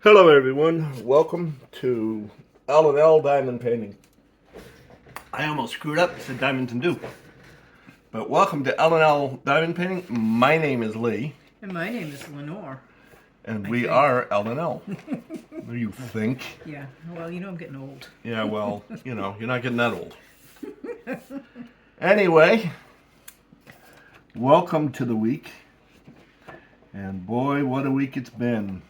Hello everyone, welcome to L&L Diamond Painting. I almost screwed up, said Diamonds and Dew. But welcome to L&L Diamond Painting. My name is Lee. And my name is Lenore. And we are L&L. What do you think? Yeah, well, I'm getting old. Yeah, well, you're not getting that old. Anyway, welcome to the week. And boy, what a week it's been.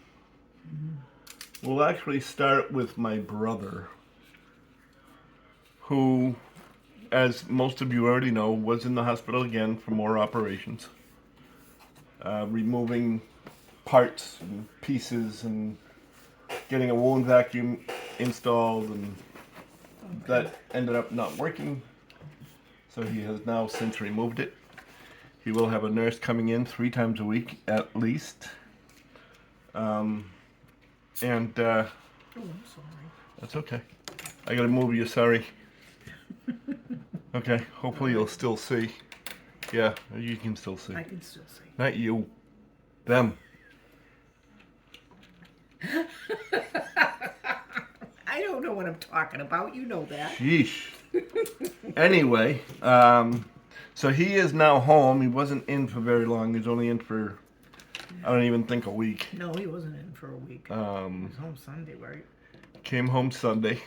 We'll actually start with my brother, who, as most of you already know, was in the hospital again for more operations. Removing parts and pieces and getting a wound vacuum installed, and that ended up not working. So he has now since removed it. He will have a nurse coming in 3 times a week at least. Oh, I'm sorry. That's okay. I gotta move you, sorry. Okay, hopefully you'll still see. Yeah, you can still see. I can still see. Not you. Them. I don't know what I'm talking about. You know that. Sheesh. Anyway, so he is now home. He wasn't in for very long. He was only in for, I don't even think, a week. No, he wasn't in for a week. He was home Sunday, right? Came home Sunday.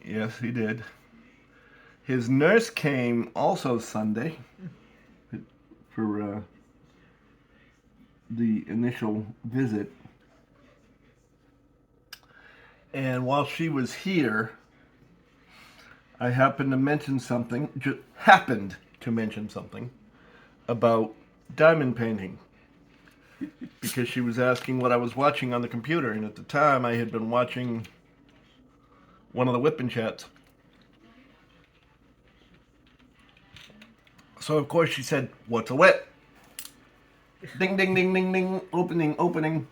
Yes, he did. His nurse came also Sunday for the initial visit. And while she was here, I happened to mention something, about diamond painting. Because she was asking what I was watching on the computer, and at the time I had been watching one of the Wip Chats. So of course she said, "What's a whip?" Ding, ding, ding, ding, ding. Opening.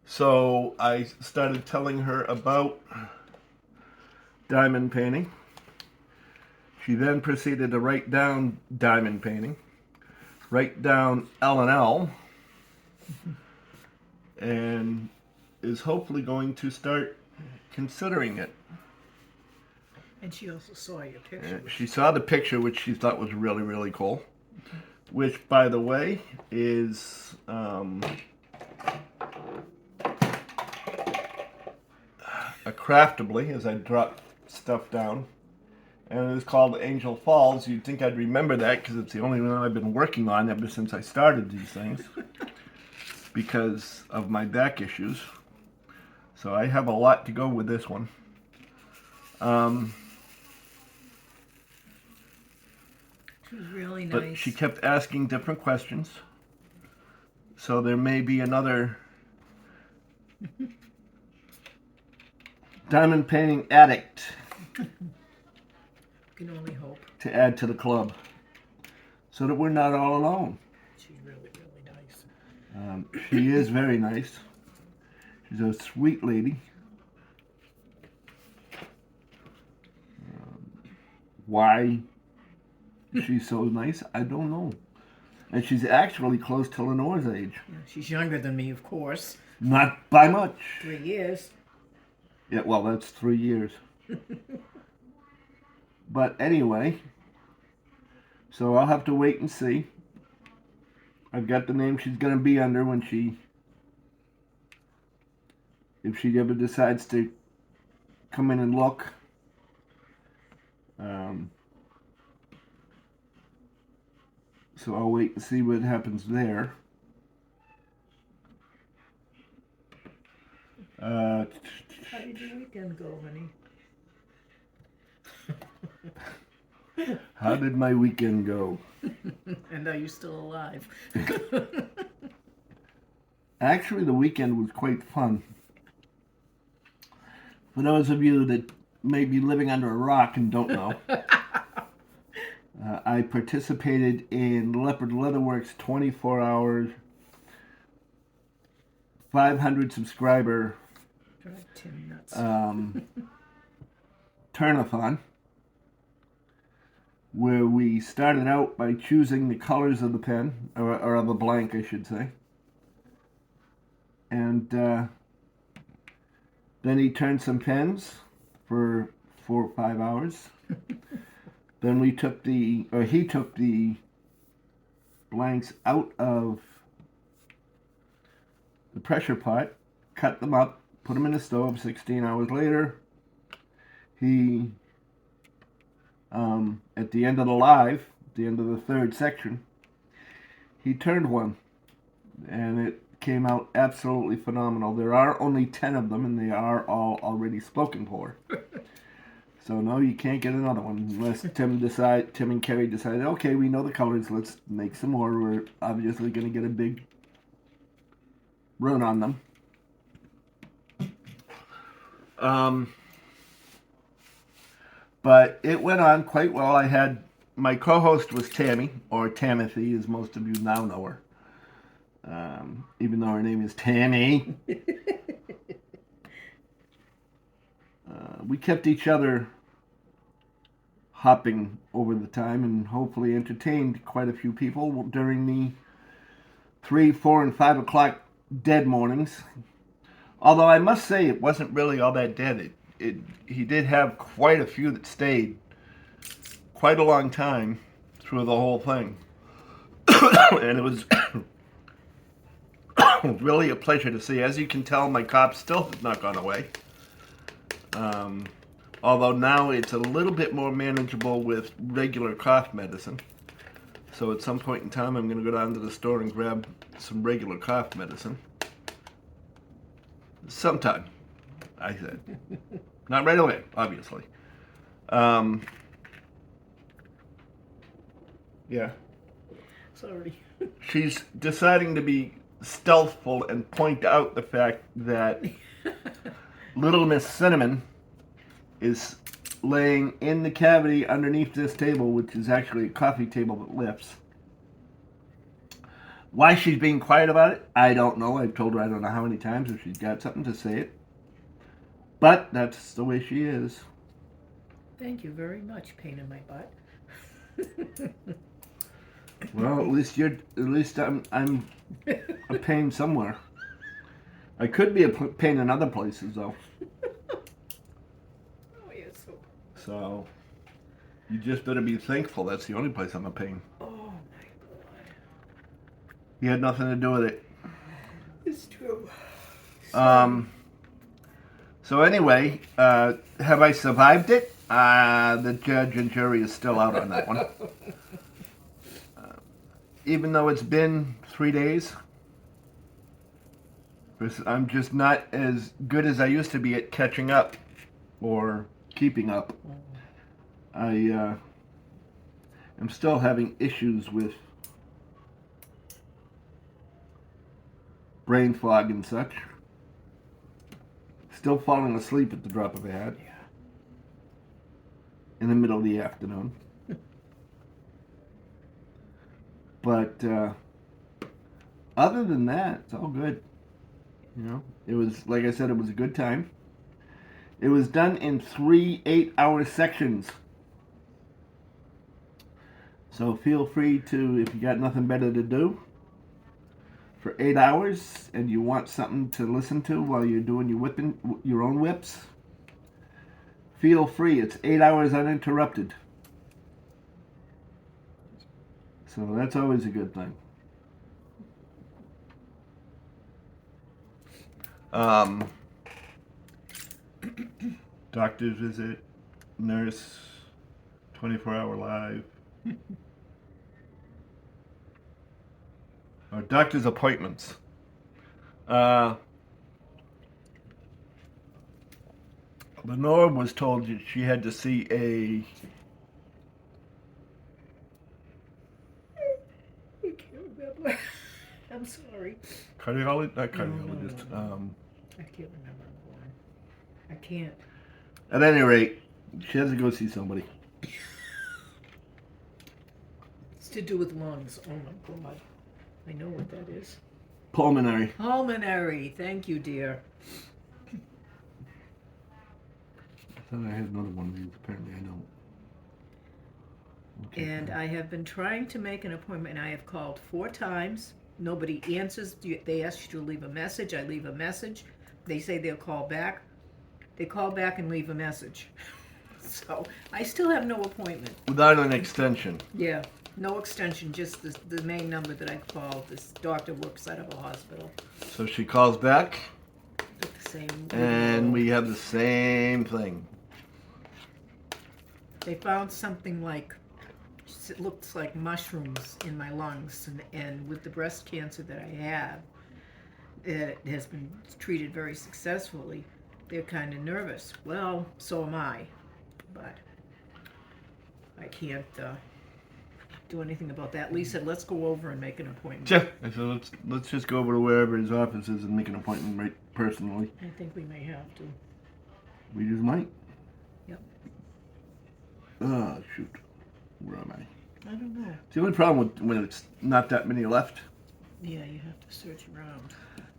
So I started telling her about diamond painting. She then proceeded to write down diamond painting, write down L&L, and is hopefully going to start considering it. And she also saw your picture. She saw the picture, which she thought was really, really cool. Which, by the way, is a craftable, as I drop stuff down. And it is called Angel Falls. You'd think I'd remember that because it's the only one I've been working on ever since I started these things. Because of my back issues. So I have a lot to go with this one. She was really nice. But she kept asking different questions. So there may be another diamond painting addict Can only hope. to add to the club. So that we're not all alone. She's really, really nice. She is very nice. She's a sweet lady. Why she's so nice, I don't know. And she's actually close to Lenore's age. Yeah, she's younger than me, of course. Not by much. 3 years. Yeah, well, that's 3 years. But anyway, so I'll have to wait and see. I've got the name she's going to be under when if she ever decides to come in and look. So I'll wait and see what happens there. How did your weekend go, honey? How did my weekend go? And are you still alive? Actually, the weekend was quite fun. For those of you that may be living under a rock and don't know, I participated in Leopard Leatherworks 24 hours, 500 subscriber Drive Tim nuts. turnathon. where we started out by choosing the colors of the pen, or of the blank, I should say. And then he turned some pens for 4 or 5 hours. Then he took the blanks out of the pressure pot, cut them up, put them in the stove. 16 hours later, he, at the end of at the end of the third section, he turned one, and it came out absolutely phenomenal. There are only 10 of them, and they are all already spoken for. So no, you can't get another one unless Tim and Kerry decide, okay, we know the colors, let's make some more. We're obviously going to get a big run on them. But it went on quite well. I had my co-host was Tammy, or Tamathy, as most of you now know her. Even though her name is Tammy. We kept each other hopping over the time and hopefully entertained quite a few people during the 3, 4, and 5 o'clock dead mornings. Although I must say it wasn't really all that dead. He did have quite a few that stayed quite a long time through the whole thing. And it was really a pleasure to see. As you can tell, my cough still has not gone away. Although now it's a little bit more manageable with regular cough medicine. So at some point in time, I'm going to go down to the store and grab some regular cough medicine. Sometime, I said. Not right away, obviously. Yeah. Sorry. She's deciding to be stealthful and point out the fact that Little Miss Cinnamon is laying in the cavity underneath this table, which is actually a coffee table that lifts. Why she's being quiet about it, I don't know. I've told her I don't know how many times. If she's got something to say it. But that's the way she is. Thank you very much, pain in my butt. Well, at least I'm a pain somewhere. I could be a pain in other places, though. Oh, yes. So, you just better be thankful that's the only place I'm a pain. Oh, my God. You had nothing to do with it. It's true. So anyway, have I survived it? The judge and jury is still out on that one. Even though it's been 3 days, I'm just not as good as I used to be at catching up or keeping up. I am still having issues with brain fog and such. Still falling asleep at the drop of a hat. Yeah. In the middle of the afternoon. But other than that, it's all good. You know, it was, like I said, it was a good time. It was done in 3 8-hour sections. So feel free to, if you got nothing better to do for 8 hours and you want something to listen to while you're doing your own whips, feel free. It's 8 hours uninterrupted. So that's always a good thing. Doctor's visit, nurse, 24-hour live. Or doctor's appointments. Lenore was told that she had to see a... I can't remember. I'm sorry. Cardiologist? Not cardiologist. No. I can't remember one. I can't. At any rate, she has to go see somebody. It's to do with lungs. Oh my God. I know what that is. Pulmonary. Pulmonary. Thank you, dear. I thought I had another one of these. Apparently I don't. Okay. And I have been trying to make an appointment, and I have called 4 times. Nobody answers. They ask you to leave a message. I leave a message. They say they'll call back. They call back and leave a message. So I still have no appointment. Without an extension. Yeah, no extension, just the main number that I called. This doctor works out of a hospital. So she calls back, With the same. and we have the same thing. They found something like, it looks like mushrooms in my lungs, and with the breast cancer that I have, it has been treated very successfully. They're kind of nervous. Well, so am I, but I can't do anything about that. Lee said, let's go over and make an appointment. Yeah. I said, let's just go over to wherever his office is and make an appointment right personally. I think we may have to. We just might. Yep. Oh, shoot. Where am I? I don't know. The only problem with when it's not that many left, Yeah, you have to search around.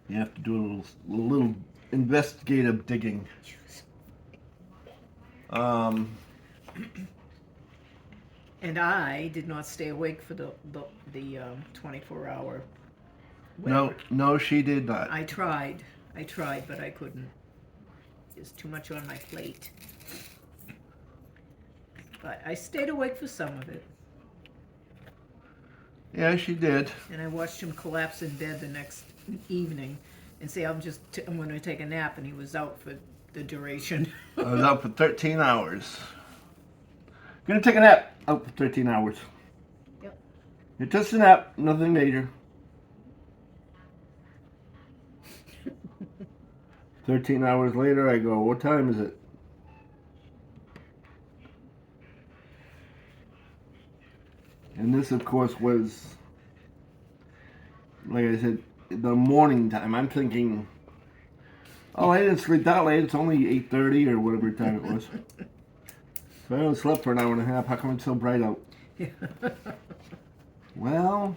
you have to do a little investigative digging. And I did not stay awake for the 24-hour. No, she did not. I tried, but I couldn't. There's too much on my plate. But I stayed awake for some of it, Yeah, she did. and I watched him collapse in bed the next evening, and say, I'm going to take a nap, and he was out for the duration. I was out for 13 hours. Gonna take a nap. Out for 13 hours. Yep. It's just a nap, nothing major. 13 hours later, I go, what time is it? And this, of course, was, like I said, the morning time. I'm thinking, oh, I didn't sleep that late. It's only 8:30 or whatever time it was. So I only slept for an hour and a half. How come it's so bright out? Well,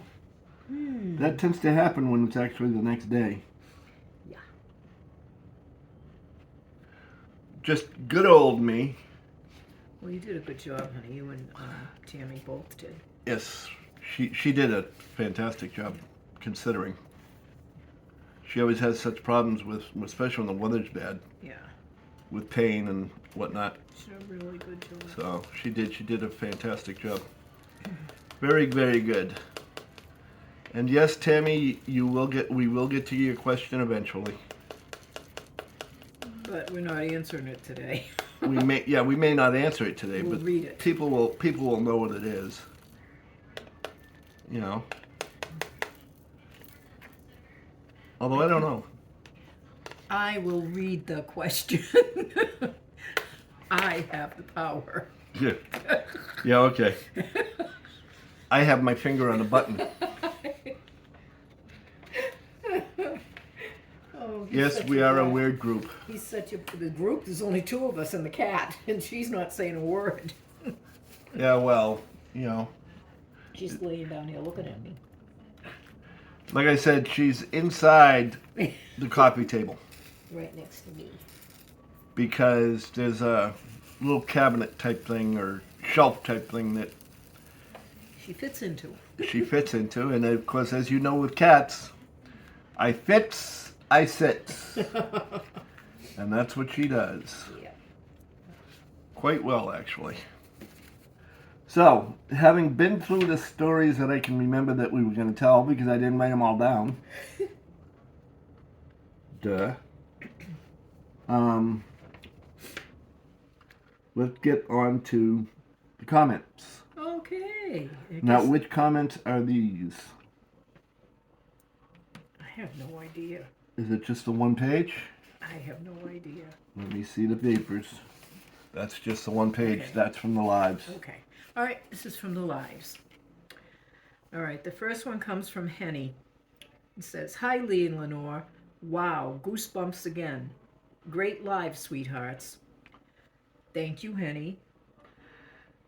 that tends to happen when it's actually the next day. Yeah. Just good old me. Well, you did a good job, honey. You and Tammy both did. Yes, she did a fantastic job, considering. She always has such problems with, especially when the weather's bad, Yeah. with pain and whatnot. She did a really good job. So she did a fantastic job. Very, very good. And yes, Tammy, we will get to your question eventually. But we're not answering it today. We may not answer it today, We'll but read it. people will know what it is. You know. Although I don't know. I will read the question. I have the power. Yeah. Yeah, okay. I have my finger on the button. Oh, Yes, we are a weird group. He's such a the group. There's only 2 of us and the cat, and she's not saying a word. Yeah, well, you know. She's laying down here looking at me. Like I said, she's inside the coffee table Right next to me. because there's a little cabinet type thing or shelf type thing that She fits into. she fits into. And of course, as you know with cats, I fits, I sits. And that's what she does. Yeah. Quite well, actually. So, having been through the stories that I can remember that we were going to tell, because I didn't write them all down. Duh. Let's get on to the comments. Okay. Now, which comments are these? I have no idea. Is it just the one page? I have no idea. Let me see the papers. That's just the one page. Okay. That's from the lives. Okay. All right. This is from the lives. All right. The first one comes from Henny. It says, "Hi, Lee and Lenore. Wow, goosebumps again. Great live, sweethearts." Thank you, Henny.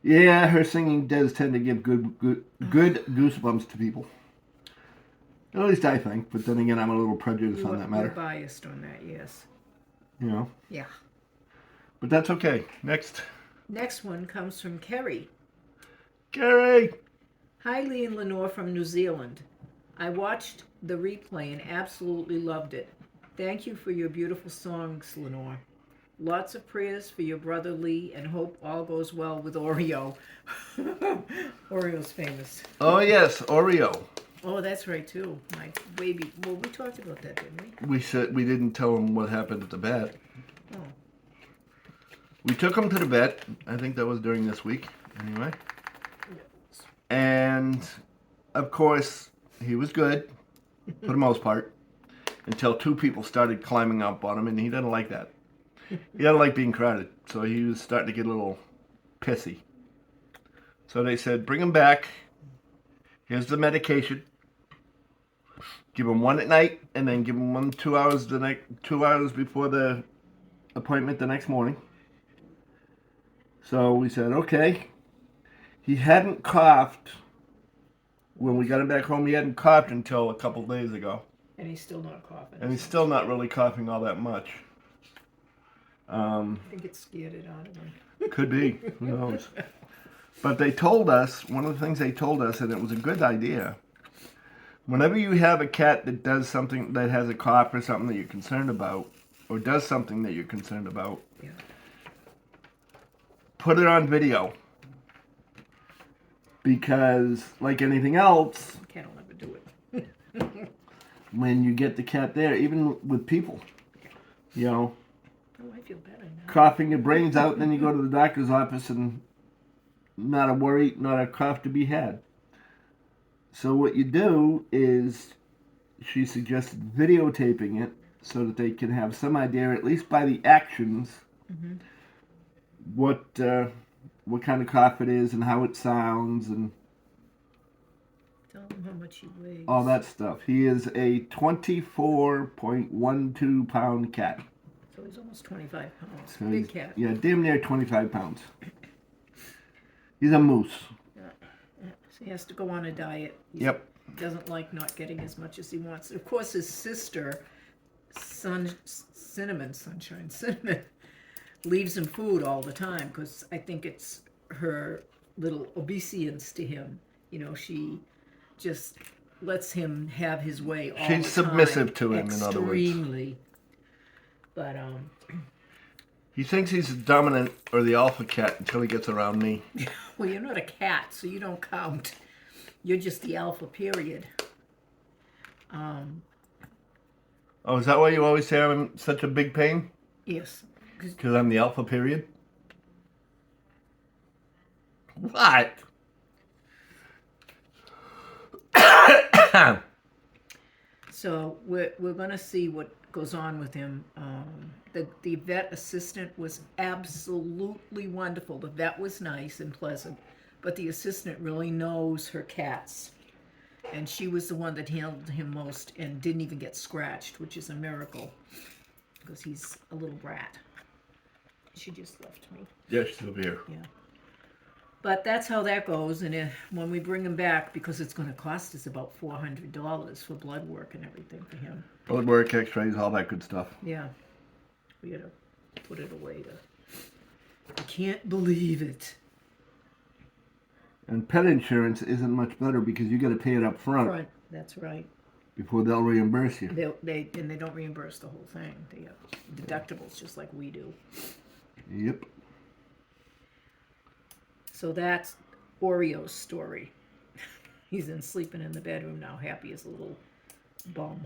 Yeah, her singing does tend to give good goosebumps to people. At least I think. But then again, I'm a little prejudiced on that We're matter. biased on that, yes. You know. Yeah. But that's okay. Next. Next one comes from Kerry. Gary! Hi, Lee and Lenore from New Zealand. I watched the replay and absolutely loved it. Thank you for your beautiful songs, Lenore. Lots of prayers for your brother Lee and hope all goes well with Oreo. Oreo's famous. Oh, yes, Oreo. Oh, that's right, too. My baby. Well, we talked about that, didn't we? We said we didn't tell him what happened at the vet. Oh. We took him to the vet. I think that was during this week, anyway. And, of course, he was good, for the most part, until two people started climbing up on him, and he doesn't like that. He doesn't like being crowded, so he was starting to get a little pissy. So they said, bring him back. Here's the medication. Give him one at night, and then give him one 2 hours 2 hours before the appointment the next morning. So we said, okay. He hadn't coughed when we got him back home. He hadn't coughed until a couple days ago, And he's still not coughing. and he's still not really coughing all that much. I think it scared it out of him. Could be. Who knows? But they told us, one of the things they told us, and it was a good idea, whenever you have a cat that does something, that has a cough or something that you're concerned about, or does something that you're concerned about, Yeah. put it on video. Because, like anything else, Cat will never do it. when you get the cat there, even with people, you know, Oh, I feel better now. coughing your brains out, and then you go to the doctor's office and not a worry, not a cough to be had. So what you do is, she suggested videotaping it so that they can have some idea, at least by the actions, what kind of cough it is and how it sounds and Tell him how much he weighs. all that stuff. He is a 24.12 pound cat. So he's almost 25 pounds. So Big he's- cat. Yeah, damn near 25 pounds. He's a moose. Yeah. So he has to go on a diet. Yep. Doesn't like not getting as much as he wants. Of course, his sister, Cinnamon, leaves him food all the time because I think it's her little obeisance to him. You know, she just lets him have his way all the time. She's submissive to him, in other words. Extremely. But, He thinks he's the dominant or the alpha cat until he gets around me. well, you're not a cat, so you don't count. You're just the alpha, period. Oh, is that why you always say I'm in such a big pain? Yes. Because I'm the alpha period? What? So we're going to see what goes on with him. The vet assistant was absolutely wonderful. The vet was nice and pleasant, but the assistant really knows her cats. And she was the one that handled him most and didn't even get scratched, which is a miracle because he's a little brat. She just left me. Yes, she's over here. Yeah. But that's how that goes. And when we bring him back, because it's going to cost us about $400 for blood work and everything for him. Blood work, x-rays, all that good stuff. Yeah. We got to put it away. I can't believe it. And pet insurance isn't much better because you got to pay it up front That's right. before they'll reimburse you. They don't reimburse the whole thing. They have deductibles just like we do. Yep. So that's Oreo's story. He's in sleeping in the bedroom now, happy as a little bum.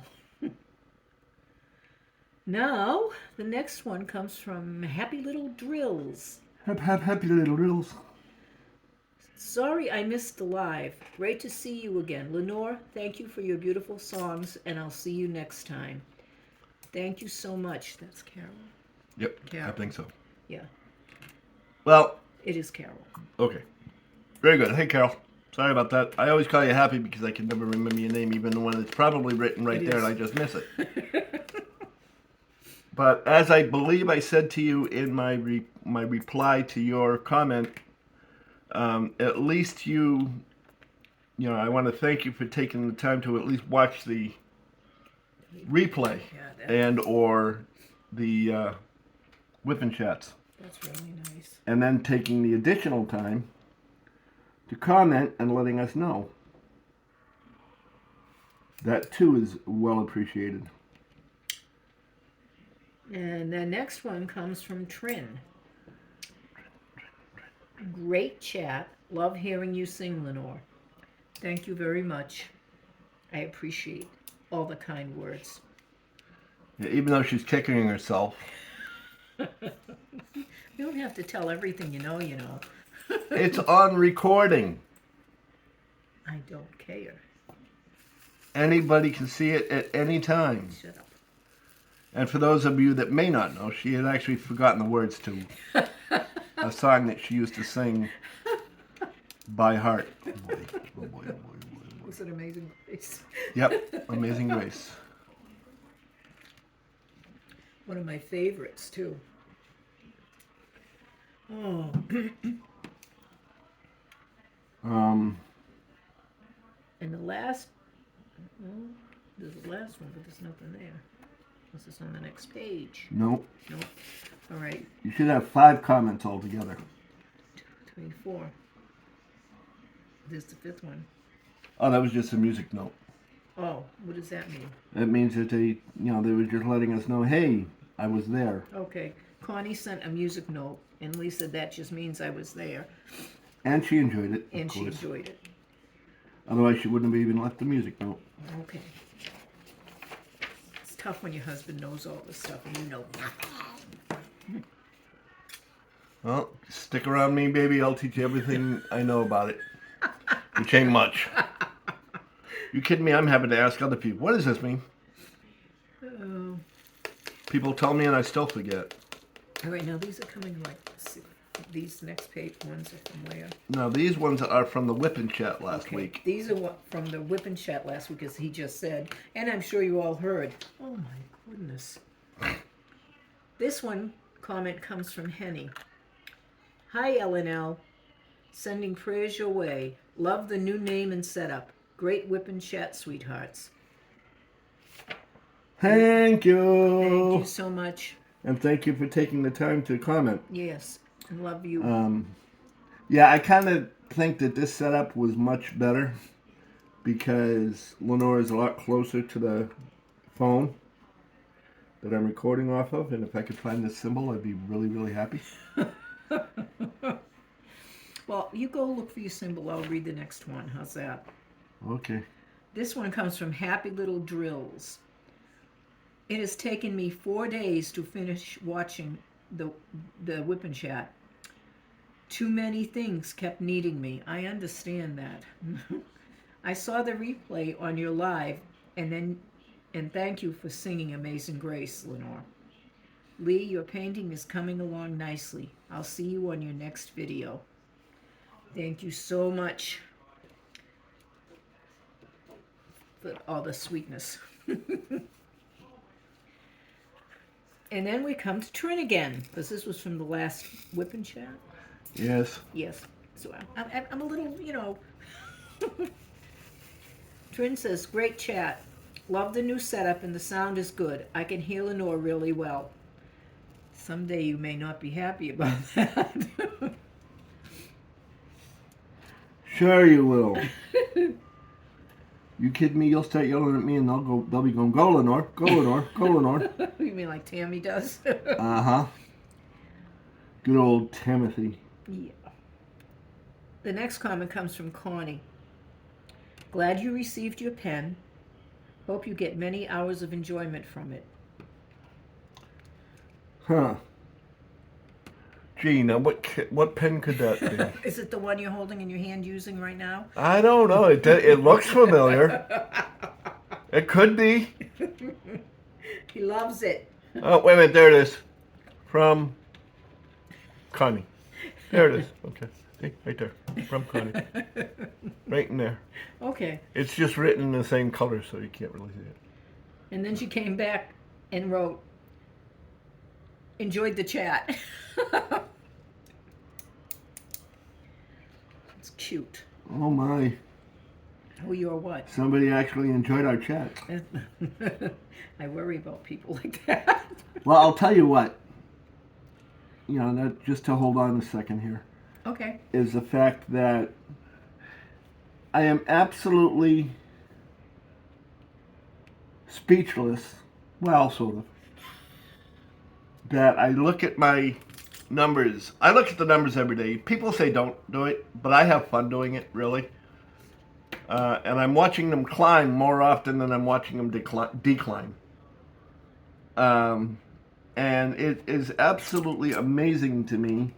Now, the next one comes from Happy Little Drills. Happy little riddles. Sorry I missed the live. Great to see you again. Lenore, thank you for your beautiful songs, and I'll see you next time. Thank you so much. That's Carol. Yep, Carol. I think so. Yeah, Well, it is Carol. okay. Very good. Hey, Carol. Sorry about that. I always call you Happy because I can never remember your name, even when it's probably written right It there is. and I just miss it. But as I believe I said to you in my reply to your comment, at least you know, I want to thank you for taking the time to at least watch the replay Yeah, and or the Wip Chats. that's really nice. And then taking the additional time to comment and letting us know. That too is well appreciated. And the next one comes from Trin. Great chat. Love hearing you sing, Lenore. Thank you very much. I appreciate all the kind words. Yeah, even though she's kicking herself. You don't have to tell everything you know, you know. It's on recording. I don't care. Anybody can see it at any time. Shut up. And for those of you that may not know, she had actually forgotten the words to a song that she used to sing by heart. Oh boy, oh boy, oh boy, oh boy. Was it Amazing Grace? Yep, Amazing Grace. One of my favorites, too. Oh. And the last, well, there's the last one, but there's nothing there. This is on the next page. Nope. Nope. All right. You should have 5 comments altogether. 2, 3, 4. There's the 5th one. Oh, that was just a music note. Oh, what does that mean? That means that they were just letting us know, hey, I was there. Okay. Connie sent a music note, and Lee said that just means I was there. And she enjoyed it, And of she course. enjoyed it. Otherwise, she wouldn't have even left the music note. Okay. It's tough when your husband knows all this stuff and you know nothing. Well, stick around me, baby. I'll teach you everything I know about it. Which ain't much. You kidding me? I'm having to ask other people. What does this mean? People tell me and I still forget. All right, now these are coming these next page ones are from where? No, these ones are from the Wip Chat last Okay, week. these are from the Wip Chat last week, as he just said, and I'm sure you all heard. Oh my goodness. This comment comes from Henny. Hi, LNL. Sending prayers your way. Love the new name and setup. Great Wip Chat, sweethearts. Thank you. Thank you so much. And thank you for taking the time to comment. Yes, and love you. Yeah, I kind of think that this setup was much better because Lenore is a lot closer to the phone that I'm recording off of. And if I could find this symbol, I'd be really, really happy. Well, you go look for your symbol. I'll read the next one. How's that? Okay. This one comes from Happy Little Drills. It has taken me 4 days to finish watching the Whip and Chat. Too many things kept needing me. I understand that. I saw the replay on your live, and thank you for singing Amazing Grace, Lenore. Lee, your painting is coming along nicely. I'll see you on your next video. Thank you so much for all the sweetness. And then we come to Trin again, because this was from the last Whip and Chat. Yes. Yes. So I'm a little, Trin says, great chat. Love the new setup and the sound is good. I can hear Lenore really well. Someday you may not be happy about that. Sure you will. You kidding me? You'll start yelling at me and they'll be going, go Lenore, go Lenore, go Lenore. You mean like Tammy does? Uh-huh. Good old Timothy. Yeah. The next comment comes from Connie. Glad you received your pen. Hope you get many hours of enjoyment from it. Huh. Gee, now what pen could that be? Is it the one you're holding in your hand using right now? I don't know. It looks familiar. It could be. He loves it. Oh, wait a minute. There it is. From Connie. There it is. Okay. See? Right there. From Connie. Right in there. Okay. It's just written in the same color, so you can't really see it. And then she came back and wrote, enjoyed the chat. It's cute. Oh my. Who you or what? Somebody actually enjoyed our chat. I worry about people like that. Well, I'll tell you what. Just to hold on a second here. Okay. Is the fact that I am absolutely speechless, well, sort of, that I look at my numbers. I look at the numbers every day. People say don't do it, but I have fun doing it, really. And I'm watching them climb more often than I'm watching them decline. Um, and it is absolutely amazing to me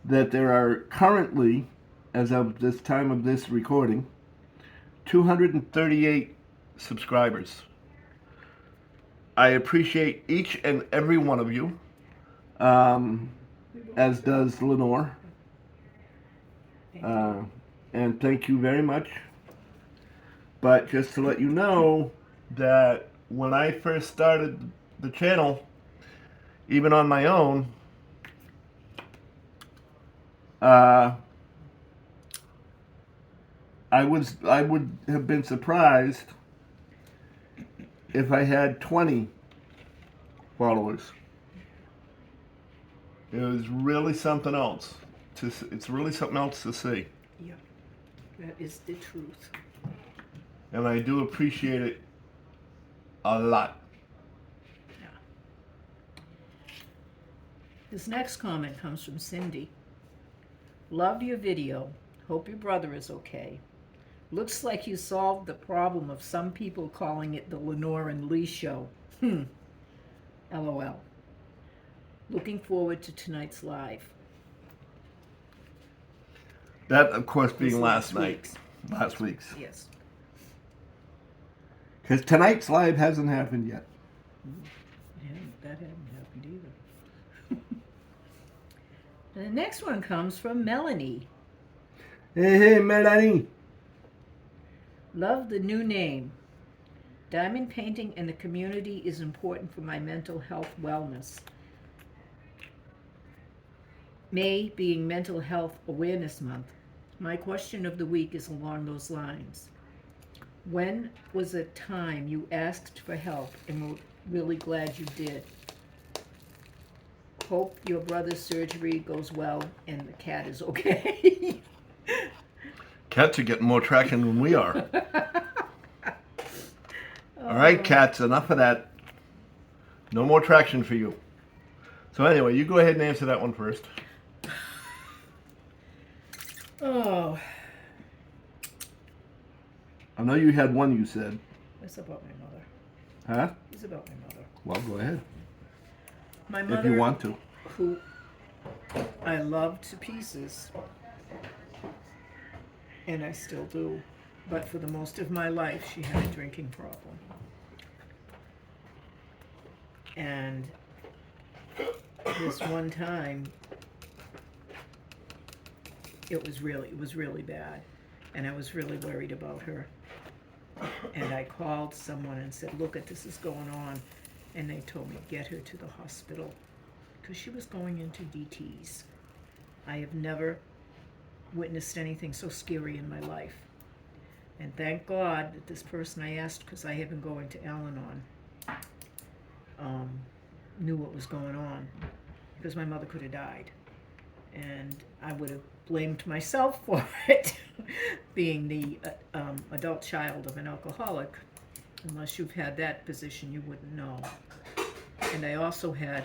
that there are currently, as of this time of this recording, 238 subscribers. I appreciate each and every one of you, as does Lenore. And thank you very much. But just to let you know that when I first started the channel, even on my own, I would have been surprised if I had 20 followers. It was really something else. It's really something else to see. Yeah, that is the truth. And I do appreciate it a lot. Yeah. This next comment comes from Cindy. Loved your video. Hope your brother is okay. Looks like you solved the problem of some people calling it the Lenore and Lee show. LOL. Looking forward to tonight's live. That, of course, being This last night. week's. Last week's. Yes. Because tonight's live hasn't happened yet. Yeah, that hadn't happened either. And the next one comes from Melanie. Hey, Melanie. Love the new name. Diamond painting in the community is important for my mental health wellness. May being Mental Health Awareness Month, my question of the week is along those lines. When was a time you asked for help and were really glad you did? Hope your brother's surgery goes well and the cat is okay. Cats are getting more traction than we are. All right, cats, enough of that. No more traction for you. So anyway, you go ahead and answer that one first. Oh, I know you had one you said. it's about my mother. Huh? It's about my mother. Well, go ahead. My mother, If you want to. who I love to pieces, and I still do, but for the most of my life, she had a drinking problem. And this one time, it was really bad, and I was really worried about her. And I called someone and said, look, this is going on. And they told me, get her to the hospital, because she was going into DTs. I have never witnessed anything so scary in my life. And thank God that this person I asked, because I had been going to Al-Anon, knew what was going on, because my mother could have died. And I would have blamed myself for it, being the adult child of an alcoholic. Unless you've had that position, you wouldn't know. And I also had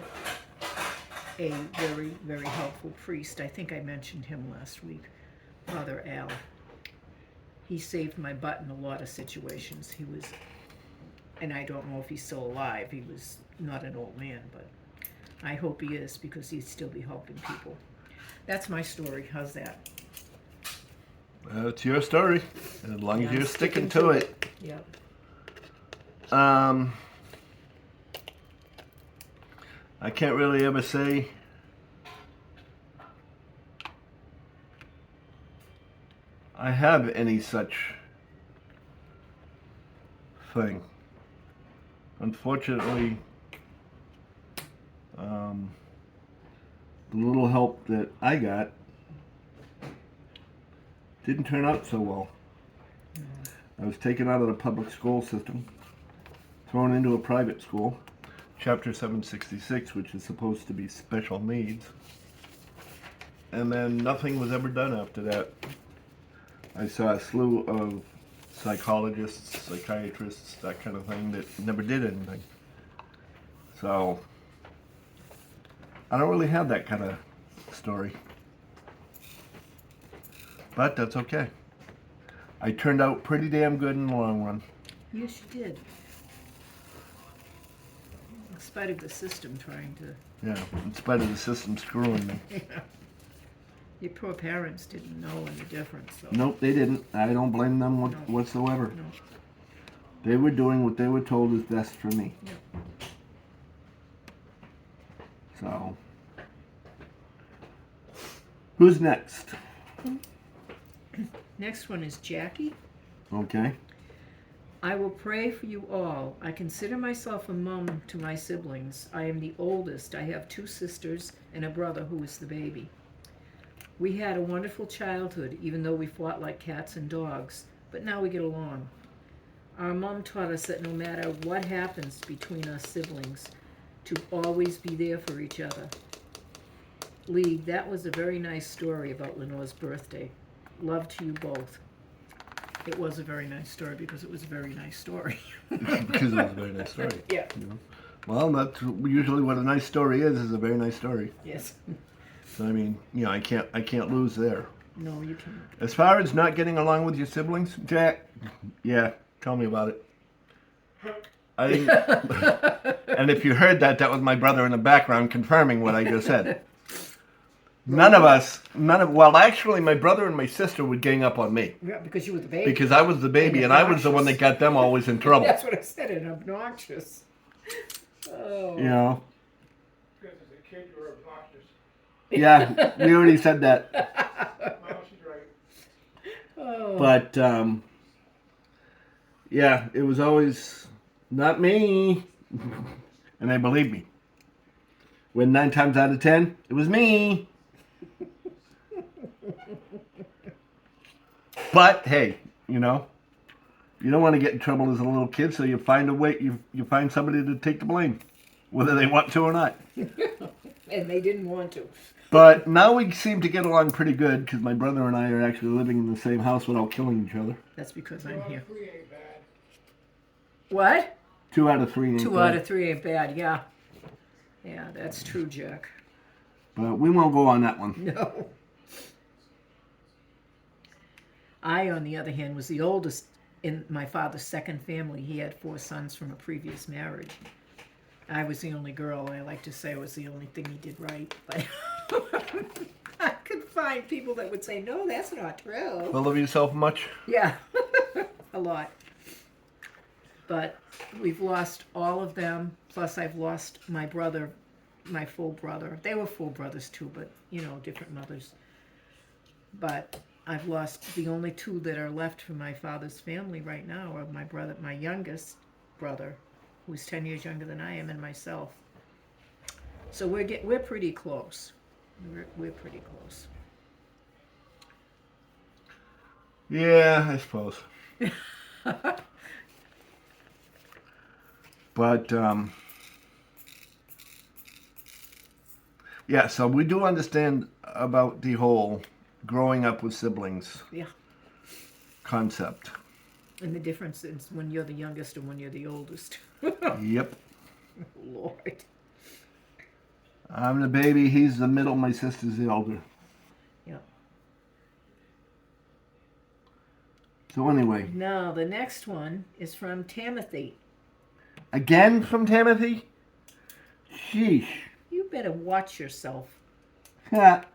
a very, very helpful priest. I think I mentioned him last week, Father Al. He saved my butt in a lot of situations. He was, and I don't know if he's still alive. He was not an old man, but I hope he is, because he'd still be helping people. That's my story. How's that? It's your story, as long as I'm you're sticking to it. Yep. I can't really ever say I have any such thing. Unfortunately, the little help that I got didn't turn out so well. I was taken out of the public school system, thrown into a private school, Chapter 766, which is supposed to be special needs. And then nothing was ever done after that. I saw a slew of psychologists, psychiatrists, that kind of thing that never did anything. So I don't really have that kind of story. But that's okay. I turned out pretty damn good in the long run. Yes, you did. In spite of the system trying to. Yeah, in spite of the system screwing me. Your poor parents didn't know any difference. So. Nope, they didn't. I don't blame them No. whatsoever. No. They were doing what they were told is best for me. Yep. So, who's next? Next one is Jackie. Okay. I will pray for you all. I consider myself a mom to my siblings. I am the oldest. I have 2 sisters and a brother who is the baby. We had a wonderful childhood, even though we fought like cats and dogs, but now we get along. Our mom taught us that no matter what happens between us siblings, to always be there for each other. Lee, that was a very nice story about Lenore's birthday. Love to you both. It was a very nice story because it was a very nice story. Because it was a very nice story. Yeah. You know? Well, that's usually what a nice story is a very nice story. Yes. So I mean, I can't lose there. No, you can't. As far as not getting along with your siblings, Jack, yeah, tell me about it. I didn't, and if you heard that was my brother in the background confirming what I just said. Well, actually, my brother and my sister would gang up on me. Yeah, because you were the baby. Because I was the baby, and I was the one that got them always in trouble. That's what I said, and obnoxious. Oh. You know? Because as a kid, you were obnoxious. Yeah, we already said that. Well, she's right. Oh. But, yeah, it was always not me. And they believed me. When 9 times out of 10, it was me. But, hey, you don't want to get in trouble as a little kid, so you find a way, you find somebody to take the blame, whether they want to or not. And they didn't want to. But now we seem to get along pretty good, because my brother and I are actually living in the same house without killing each other. That's because I'm here. 3 ain't bad. What? 2 out of 3 ain't 2 bad. out of 3 ain't bad, yeah. Yeah, that's true, Jack. But we won't go on that one. No. I, on the other hand, was the oldest in my father's second family. He had 4 sons from a previous marriage. I was the only girl. I like to say I was the only thing he did right. But I could find people that would say, no, that's not true. Full of yourself much? Yeah, a lot. But we've lost all of them. Plus, I've lost my brother, my full brother. They were full brothers too, but, different mothers. But I've lost the only 2 that are left from my father's family right now are my youngest brother, who's 10 years younger than I am, and myself. So we're pretty close. We're pretty close. Yeah, I suppose. But, yeah, so we do understand about the whole growing up with siblings Yeah. concept. And the difference is when you're the youngest and when you're the oldest. Yep. Lord. I'm the baby, he's the middle, my sister's the elder. Yeah. So anyway, Now, the next one is from Timothy. again from Timothy? Sheesh. You better watch yourself. Ha.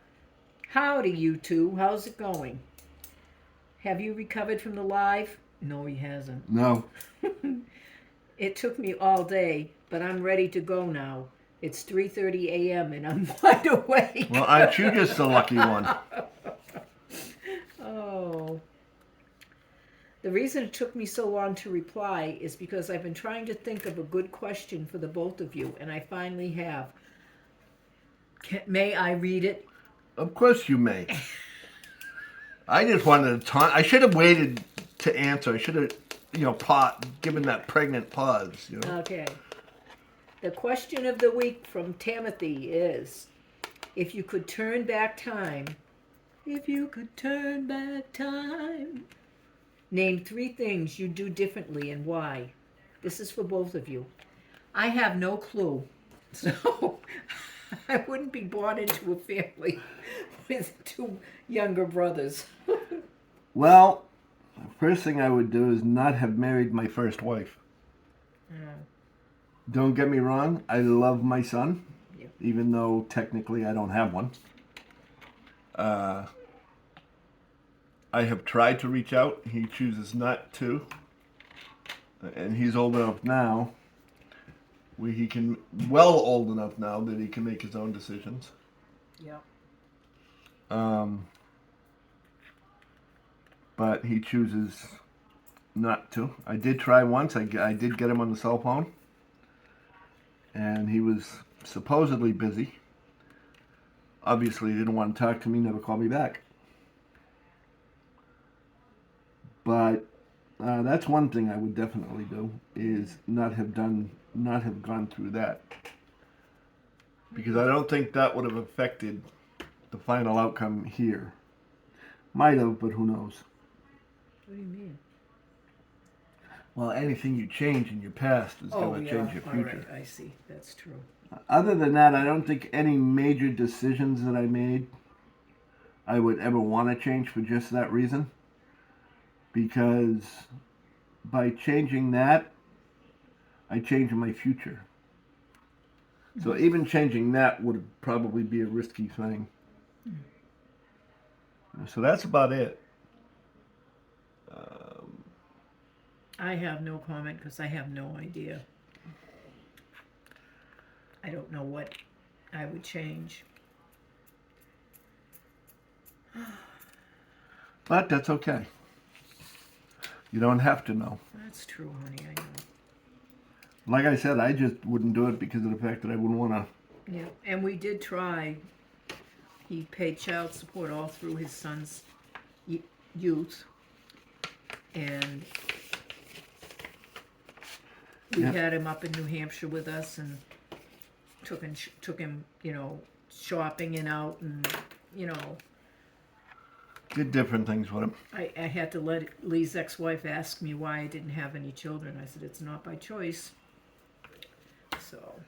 Howdy, you 2. How's it going? Have you recovered from the live? No, he hasn't. No. It took me all day, but I'm ready to go now. It's 3:30 a.m. and I'm wide awake. Well, aren't you just the lucky one? Oh. The reason it took me so long to reply is because I've been trying to think of a good question for the both of you, and I finally have. May I read it? Of course you may. I just wanted to taunt. I should have waited to answer. I should have, given that pregnant pause, Okay. The question of the week from Timothy is, if you could turn back time, If you could turn back time. Name 3 things you do differently and why. This is for both of you. I have no clue. So I wouldn't be born into a family with 2 younger brothers. Well, the first thing I would do is not have married my first wife. Don't get me wrong, I love my son, Yeah. even though technically I don't have one. I have tried to reach out. He chooses not to. And he's old enough now, old enough now that he can make his own decisions. Yeah. But he chooses not to. I did try once. I did get him on the cell phone. And he was supposedly busy. Obviously, he didn't want to talk to me, never called me back. But that's one thing I would definitely do, is not have gone through that. Because I don't think that would have affected the final outcome here. Might have, but who knows? What do you mean? Well, anything you change in your past is Oh, going to yeah. change your All future. right, I see. That's true. Other than that, I don't think any major decisions that I made I would ever want to change for just that reason. Because by changing that, I change my future. So even changing that would probably be a risky thing. So that's about it. I have no comment because I have no idea. I don't know what I would change. But that's okay. You don't have to know. That's true, honey. I know. Like I said, I just wouldn't do it because of the fact that I wouldn't want to. Yeah, and we did try. He paid child support all through his son's youth, and we Yeah. had him up in New Hampshire with us, and took him, shopping and out, and Did different things with him. I had to let Lee's ex-wife ask me why I didn't have any children. I said it's not by choice. So,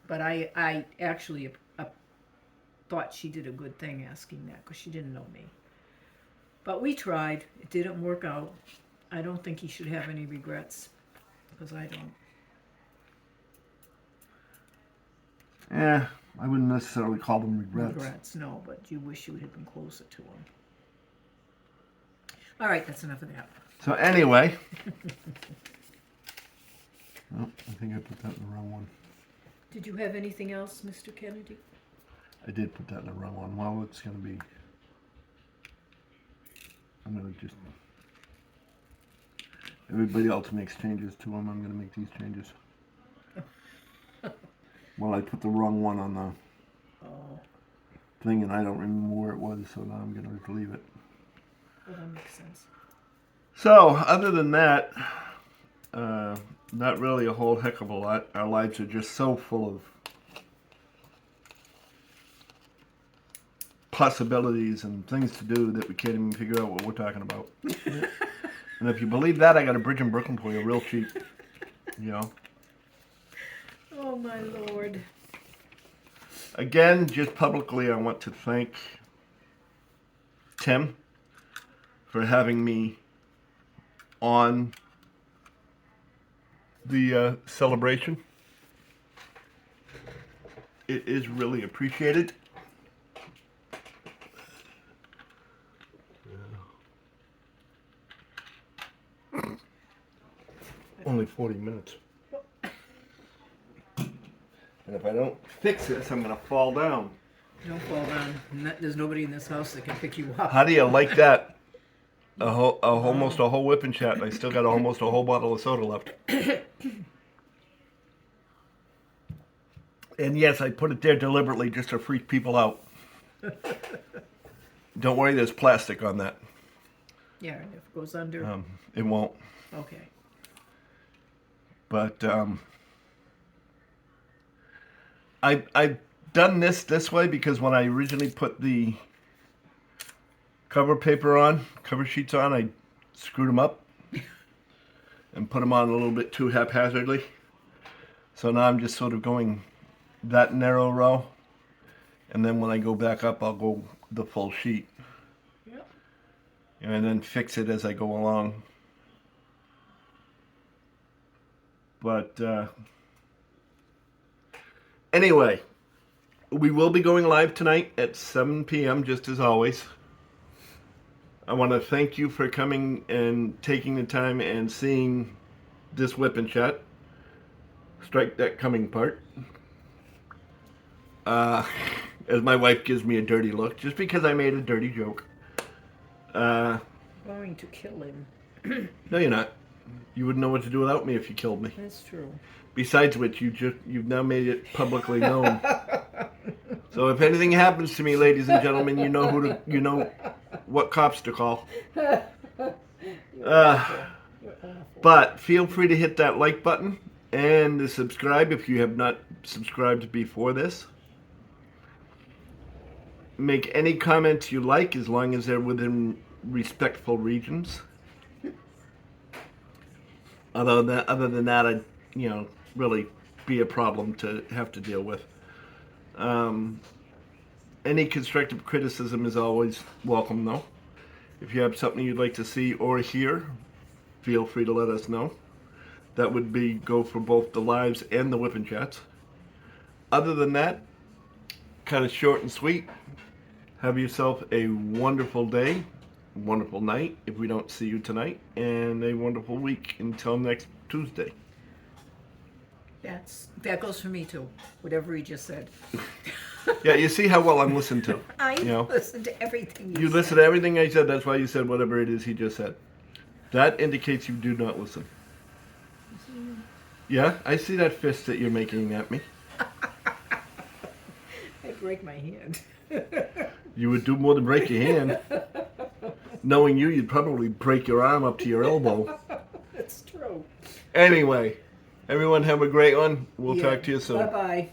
but I actually thought she did a good thing asking that because she didn't know me. But we tried. It didn't work out. I don't think he should have any regrets because I don't. Yeah, I wouldn't necessarily call them regrets. Regrets, no, but you wish you had been closer to him. All right, that's enough of that. So anyway, oh, I think I put that in the wrong one. Did you have anything else, Mr. Kennedy? I did put that in the wrong one. Well, it's going to be. I'm going to just. Everybody else makes changes to them. I'm going to make these changes. Well, I put the wrong one on the thing, and I don't remember where it was, so now I'm going to leave it. Well, that makes sense. So, other than that, not really a whole heck of a lot. Our lives are just so full of possibilities and things to do that we can't even figure out what we're talking about. And if you believe that, I got a bridge in Brooklyn for you, real cheap. Oh, my Lord. Again, just publicly, I want to thank Tim for having me on the celebration. It is really appreciated. Only 40 minutes. And if I don't fix this, I'm going to fall down. Don't fall down. There's nobody in this house that can pick you up. How do you like that? Almost a whole Wip Chat, and I still got almost a whole bottle of soda left. And yes, I put it there deliberately just to freak people out. Don't worry, there's plastic on that. Yeah, and if it goes under. It won't. Okay. But I've done this way because when I originally put the cover sheets on. I screwed them up and put them on a little bit too haphazardly. So now I'm just sort of going that narrow row. And then when I go back up, I'll go the full sheet. Yep. And then fix it as I go along. But anyway, we will be going live tonight at 7 p.m. just as always. I want to thank you for coming and taking the time and seeing this Wip Chat. Strike that coming part. As my wife gives me a dirty look, just because I made a dirty joke. Going to kill him. No, you're not. You wouldn't know what to do without me if you killed me. That's true. Besides which, you've now made it publicly known. So if anything happens to me, ladies and gentlemen, you know what cops to call. You're awful. But feel free to hit that like button and to subscribe if you have not subscribed before this. Make any comments you like as long as they're within respectful regions. Other than that, I'd really be a problem to have to deal with. Any constructive criticism is always welcome, though. If you have something you'd like to see or hear, feel free to let us know. That would go for both the lives and the Wip Chats. Other than that, kind of short and sweet. Have yourself a wonderful day, wonderful night if we don't see you tonight, and a wonderful week until next Tuesday. That goes for me too. Whatever he just said. Yeah, you see how well I'm listened to. I listened to everything You listened to everything I said. That's why you said whatever it is he just said. That indicates you do not listen. Yeah, I see that fist that you're making at me. I break my hand. You would do more than break your hand. Knowing you, you'd probably break your arm up to your elbow. That's true. Anyway, everyone have a great one. We'll talk to you soon. Bye-bye.